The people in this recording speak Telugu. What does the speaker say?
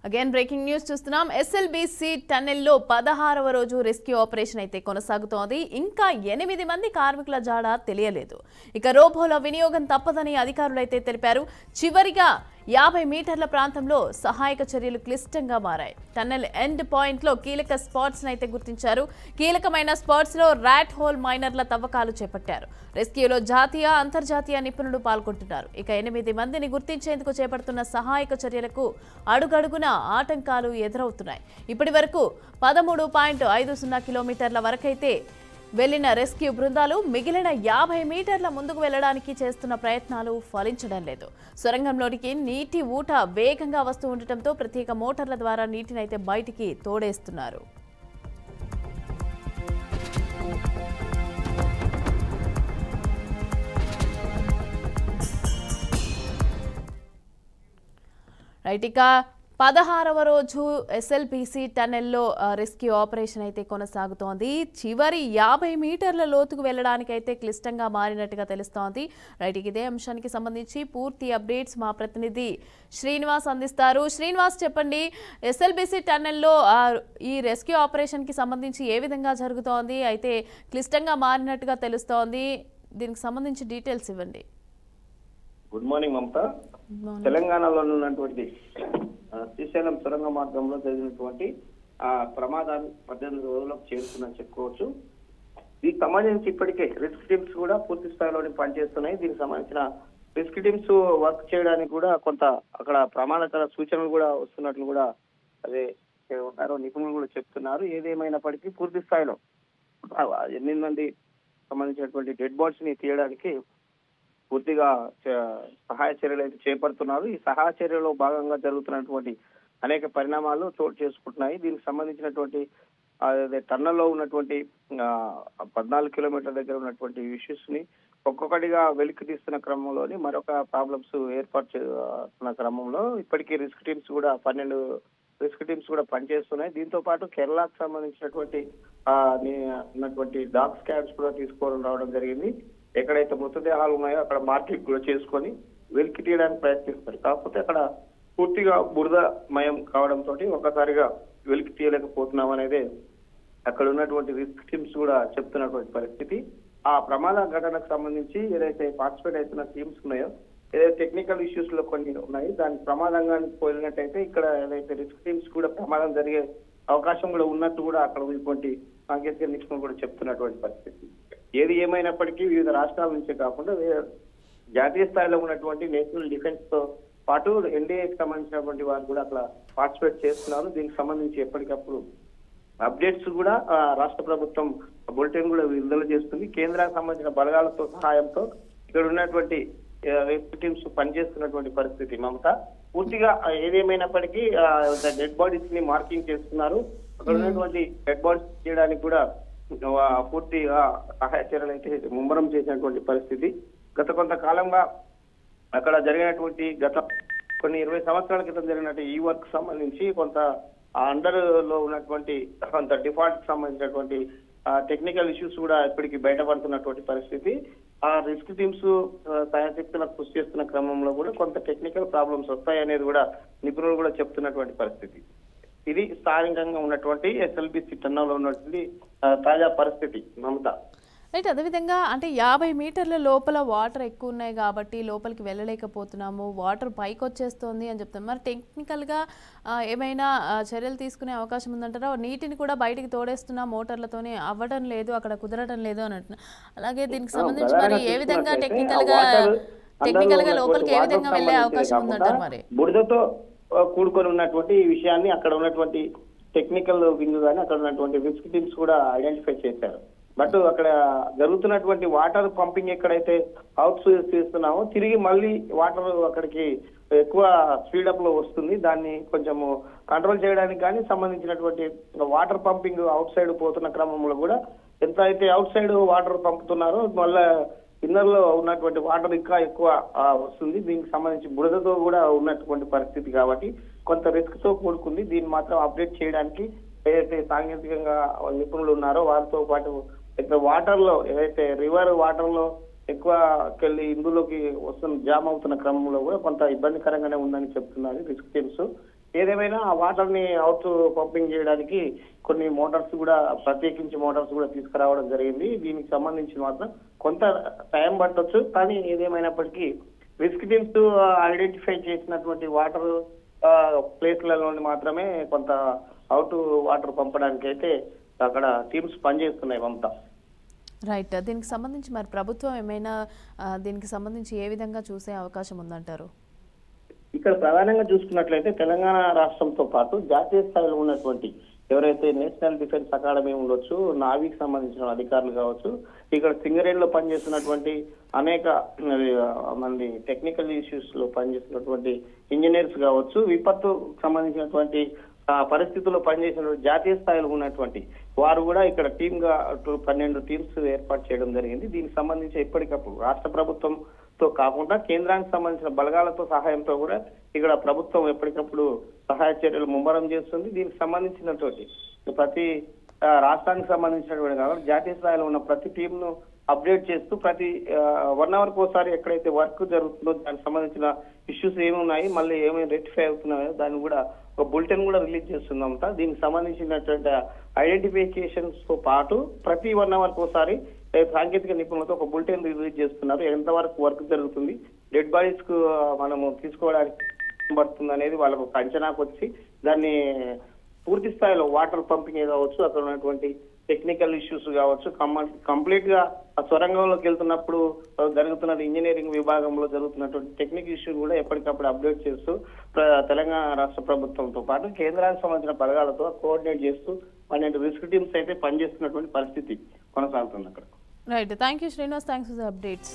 అగైన్ బ్రేకింగ్ న్యూస్ చూస్తున్నాం. ఎస్ఎల్బీసీ టన్నెల్లో 16వ రోజు రెస్క్యూ ఆపరేషన్ అయితే కొనసాగుతోంది. ఇంకా 8 మంది కార్మికుల జాడ తెలియలేదు. ఇక రోబోల వినియోగం తప్పదని అధికారులు అయితే తెలిపారు. చివరిగా 50 మీటర్ల ప్రాంతంలో సహాయక చర్యలు క్లిష్టంగా మారాయి. టన్నెల్ ఎండ్ పాయింట్ లో కీలక స్పాట్స్ అయితే గుర్తించారు. కీలకమైన స్పాట్స్ లో ర్యాట్ హోల్ మైనర్ల తవ్వకాలు చేపట్టారు. రెస్క్యూలో జాతీయ అంతర్జాతీయ నిపుణులు పాల్గొంటున్నారు. ఇక 8 మందిని గుర్తించేందుకు చేపడుతున్న సహాయక చర్యలకు అడుగడుగున ఆటంకాలు ఎదురవుతున్నాయి. ఇప్పటి వరకు 13.50 కిలోమీటర్ల వరకైతే వెళ్లిన రెస్క్యూ బృందాలు మిగిలిన 50 మీటర్ల ముందుకు వెళ్లడానికి చేస్తున్న ప్రయత్నాలు ఫలించడం లేదు. సొరంగంలోనికి నీటి ఊట వేగంగా వస్తూ ఉండటంతో ప్రత్యేక మోటార్ల ద్వారా నీటిని అయితే బయటికి తోడేస్తున్నారు. రైట్, 16వ రోజు ఎస్ఎల్బీసీ టన్నెల్లో రెస్క్యూ ఆపరేషన్ అయితే కొనసాగుతోంది. చివరి 50 మీటర్ల లోతుకు వెళ్లడానికి అయితే క్లిష్టంగా మారినట్టుగా తెలుస్తోంది. రైట్, ఇదే అంశానికి సంబంధించి పూర్తి అప్డేట్స్ మా ప్రతినిధి శ్రీనివాస్ అందిస్తారు. శ్రీనివాస్, చెప్పండి, ఎస్ఎల్బీసీ టన్నెల్లో ఈ రెస్క్యూ ఆపరేషన్కి సంబంధించి ఏ విధంగా జరుగుతోంది? అయితే క్లిష్టంగా మారినట్టుగా తెలుస్తోంది. దీనికి సంబంధించి డీటెయిల్స్ ఇవ్వండి. గుడ్ మార్నింగ్ మమత. తెలంగాణలో ఉన్నటువంటి శ్రీశైలం సొరంగ మార్గంలో జరిగినటువంటి ప్రమాదాన్ని 18 రోజులకు చేరుతుందని చెప్పుకోవచ్చు. దీనికి సంబంధించి ఇప్పటికే రిస్క్ టీమ్స్ కూడా పూర్తి స్థాయిలోనే పనిచేస్తున్నాయి. దీనికి సంబంధించిన రిస్క్ టీమ్స్ వర్క్ చేయడానికి కూడా కొంత అక్కడ ప్రమాదకర సూచనలు కూడా వస్తున్నట్లు కూడా అదే ఉన్నారో నిపుణులు కూడా చెప్తున్నారు. ఏదేమైనప్పటికీ పూర్తి స్థాయిలో 8 మంది సంబంధించినటువంటి డెడ్ బాడీస్ ని తీయడానికి పూర్తిగా సహాయ చర్యలు అయితే చేపడుతున్నారు. ఈ సహాయ చర్యలో భాగంగా జరుగుతున్నటువంటి అనేక పరిణామాలు చోటు చేసుకుంటున్నాయి. దీనికి సంబంధించినటువంటి టన్నల్లో ఉన్నటువంటి 14 కిలోమీటర్ల దగ్గర ఉన్నటువంటి ఇష్యూస్ ని ఒక్కొక్కటిగా వెలికి తీస్తున్న క్రమంలోని మరొక ప్రాబ్లమ్స్ ఏర్పాటు చేస్తున్న క్రమంలో ఇప్పటికీ రిస్క్ టీమ్స్ కూడా 12 రిస్క్ టీమ్స్ కూడా పనిచేస్తున్నాయి. దీంతో పాటు కేరళకు సంబంధించినటువంటి ఉన్నటువంటి డాగ్ స్కాడ్స్ కూడా తీసుకోవడం రావడం జరిగింది. ఎక్కడైతే మృతదేహాలు ఉన్నాయో అక్కడ మార్కింగ్ కూడా చేసుకొని వెలికి తీయడానికి ప్రయత్నిస్తారు. కాకపోతే అక్కడ పూర్తిగా బురదమయం కావడంతో ఒక్కసారిగా వెలికి తీయలేకపోతున్నాం అనేది అక్కడ ఉన్నటువంటి రిస్క్ టీమ్స్ కూడా చెప్తున్నటువంటి పరిస్థితి. ఆ ప్రమాద ఘటనకు సంబంధించి ఏదైతే పార్టిసిపేట్ అవుతున్న టీమ్స్ ఉన్నాయో, ఏదైతే టెక్నికల్ ఇష్యూస్ లో కొన్ని ఉన్నాయి, దానికి ప్రమాదంగా పోయినట్టయితే ఇక్కడ ఏదైతే రిస్క్ టీమ్స్ కూడా ప్రమాదం జరిగే అవకాశం కూడా ఉన్నట్టు కూడా అక్కడ ఉన్నటువంటి సాంకేతిక నిపుణులు కూడా చెప్తున్నటువంటి పరిస్థితి. ఏది ఏమైనప్పటికీ వివిధ రాష్ట్రాల నుంచే కాకుండా జాతీయ స్థాయిలో ఉన్నటువంటి నేషనల్ డిఫెన్స్ తో పాటు ఎన్డీఏకి సంబంధించినటువంటి వారు కూడా అక్కడ పార్టిసిపేట్ చేస్తున్నారు. దీనికి సంబంధించి ఎప్పటికప్పుడు అప్డేట్స్ కూడా రాష్ట్ర ప్రభుత్వం బులెటిన్ కూడా విడుదల చేస్తుంది. కేంద్రానికి సంబంధించిన బలగాలతో సహాయంతో ఇక్కడ ఉన్నటువంటి రెస్క్యూ టీమ్స్ పనిచేస్తున్నటువంటి పరిస్థితి. మమత, పూర్తిగా ఏదేమైనప్పటికీ డెడ్ బాడీస్ ని మార్కింగ్ చేస్తున్నారు. అక్కడ ఉన్నటువంటి డెడ్ బాడీస్ చేయడానికి కూడా పూర్తిగా సహాయ చర్యలు అయితే ముమ్మరం చేసినటువంటి పరిస్థితి. గత కొంతకాలంగా అక్కడ జరిగినటువంటి కొన్ని 20 సంవత్సరాల క్రితం జరిగినటువంటి ఈ వర్క్ సంబంధించి కొంత అండర్ లో ఉన్నటువంటి కొంత డిఫాల్ట్ సంబంధించినటువంటి టెక్నికల్ ఇష్యూస్ కూడా ఇప్పటికీ బయటపడుతున్నటువంటి పరిస్థితి. ఆ రిస్క్ టీమ్స్ సహాయశక్తులకు కృషి చేస్తున్న క్రమంలో కూడా కొంత టెక్నికల్ ప్రాబ్లమ్స్ వస్తాయి అనేది కూడా నిపుణులు కూడా చెప్తున్నటువంటి పరిస్థితి. ఇది స్థానికంగా ఉన్నటువంటి ఎస్ఎల్బీసీ టన్నెల్లో ఉన్నటువంటి తాజా పరిస్థితి. మమత, రైట్, అదేవిధంగా అంటే 50 మీటర్ల లోపల వాటర్ ఎక్కువ ఉన్నాయి కాబట్టి లోపలికి వెళ్ళలేకపోతున్నాము, వాటర్ పైకి వచ్చేస్తుంది అని చెప్తాం. మరి టెక్నికల్గా ఏమైనా చర్యలు తీసుకునే అవకాశం ఉందంటారా? నీటిని కూడా బయటికి తోడేస్తున్నా మోటార్లతోనే అవ్వడం లేదు, అక్కడ కుదరడం లేదు అని అంటున్నా. అలాగే దీనికి సంబంధించి మరి ఏ విధంగా టెక్నికల్ గా లోపలికి ఏ విధంగా వెళ్ళే అవకాశం ఉందంటారు? మరి బురదతో కూడుకొని ఉన్నటువంటి ఈ విషయాన్ని అక్కడ ఉన్నటువంటి టెక్నికల్ వింగ్ గానీ అక్కడ ఉన్నటువంటి రిస్క్ టీమ్స్ కూడా ఐడెంటిఫై చేశారు. బట్ అక్కడ జరుగుతున్నటువంటి వాటర్ పంపింగ్ ఎక్కడైతే అవుట్ చేస్తున్నామో తిరిగి మళ్ళీ వాటర్ అక్కడికి ఎక్కువ స్పీడప్ లో వస్తుంది. దాన్ని కొంచెము కంట్రోల్ చేయడానికి కానీ సంబంధించినటువంటి వాటర్ పంపింగ్ అవుట్ సైడ్ పోతున్న క్రమంలో కూడా ఎంత అయితే అవుట్ సైడ్ వాటర్ పంపుతున్నారో మళ్ళా ఇన్నర్ లో ఉన్నటువంటి వాటర్ ఇంకా ఎక్కువ వస్తుంది. దీనికి సంబంధించి బురదతో కూడా ఉన్నటువంటి పరిస్థితి కాబట్టి కొంత రిస్క్ తో కూడుకుంది. దీన్ని మాత్రం అప్డేట్ చేయడానికి ఏదైతే సాంకేతికంగా నిపుణులు ఉన్నారో వారితో పాటు వాటర్ లో ఏదైతే రివర్ వాటర్ లో ఎక్కువకెళ్ళి ఇందులోకి వస్తున్న జామ్ అవుతున్న క్రమంలో కూడా కొంత ఇబ్బందికరంగానే ఉందని చెప్తున్నారు రిస్క్ టీమ్స్. ఏదేమైనా ఆ వాటర్ ని అవుట్ పంపింగ్ చేయడానికి కొన్ని మోటార్స్ కూడా ప్రత్యేకించి మోటార్స్ కూడా తీసుకురావడం జరిగింది. దీనికి సంబంధించి మాత్రం కొంత టైం పట్టొచ్చు, కానీ ఏదేమైనప్పటికీ రిస్క్ టీమ్స్ ఐడెంటిఫై చేసినటువంటి వాటర్ ప్లేస్లలోని మాత్రమే కొంత అవుట్ వాటర్ పంపడానికి అయితే అక్కడ టీమ్స్ పనిచేస్తున్నాయి అంతా. రైట్. దీనికి సంబంధించి మరి ప్రభుత్వం ఏమైనా దీనికి సంబంధించి ఏ విధంగా చూసే అవకాశం ఉందంటారు? ఇక్కడ ప్రధానంగా చూసుకున్నట్లయితే తెలంగాణ రాష్ట్రంతో పాటు జాతీయ స్థాయిలో ఉన్నటువంటి ఎవరైతే నేషనల్ డిఫెన్స్ అకాడమీ ఉండొచ్చు, నావీకి సంబంధించిన అధికారులు కావచ్చు, ఇక్కడ సింగరేణిలో పనిచేస్తున్నటువంటి అనేక మంది టెక్నికల్ ఇష్యూస్ లో పనిచేస్తున్నటువంటి ఇంజనీర్స్ కావచ్చు, విపత్తు సంబంధించినటువంటి పరిస్థితుల్లో పనిచేసిన జాతీయ స్థాయిలో ఉన్నటువంటి వారు కూడా ఇక్కడ టీమ్ గా 12 టీమ్స్ ఏర్పాటు చేయడం జరిగింది. దీనికి సంబంధించి ఎప్పటికప్పుడు రాష్ట్ర ప్రభుత్వంతో కాకుండా కేంద్రానికి సంబంధించిన బలగాలతో సహాయంతో కూడా ఇక్కడ ప్రభుత్వం ఎప్పటికప్పుడు సహాయ చర్యలు ముమ్మరం చేస్తుంది. దీనికి సంబంధించినటువంటి ప్రతి రాష్ట్రానికి సంబంధించినటువంటి కాబట్టి జాతీయ స్థాయిలో ఉన్న ప్రతి టీమ్ ను అప్డేట్ చేస్తూ ప్రతి 1 అవర్ ఒకసారి ఎక్కడైతే వర్క్ జరుగుతుందో దానికి సంబంధించిన ఇష్యూస్ ఏమి ఉన్నాయి, మళ్ళీ ఏమైనా రెక్టిఫై అవుతున్నాయో దాన్ని కూడా ఒక బులెటిన్ కూడా రిలీజ్ చేస్తుందంట. దీనికి సంబంధించినటువంటి ఐడెంటిఫికేషన్స్ తో పాటు ప్రతి 1 అవర్ ఒకసారి సాంకేతిక నిపుణులతో ఒక బులెటిన్ రిలీజ్ చేస్తున్నారు. ఎంతవరకు వర్క్ జరుగుతుంది, డెడ్ బాడీస్ కు మనము తీసుకోవడానికి పడుతుంది అనేది వాళ్ళకు ఒక అంచనాకు వచ్చి దాన్ని పూర్తి స్థాయిలో వాటర్ పంపింగ్ కావచ్చు, అక్కడ ఉన్నటువంటి టెక్నికల్ ఇష్యూస్ కావచ్చు, కంప్లీట్ గా ఆ సొరంగంలోకి వెళ్తున్నప్పుడు జరుగుతున్న ఇంజనీరింగ్ విభాగంలో జరుగుతున్నటువంటి టెక్నికల్ ఇష్యూ కూడా ఎప్పటికప్పుడు అప్డేట్ చేస్తూ తెలంగాణ రాష్ట్ర ప్రభుత్వంతో పాటు కేంద్రానికి సంబంధించిన బలగాలతో కోఆర్డినేట్ చేస్తూ 12 రిస్క్ టీమ్స్ అయితే పనిచేస్తున్నటువంటి పరిస్థితి కొనసాగుతుంది అక్కడ. Right. Thank you Srinivas. Thanks for the updates.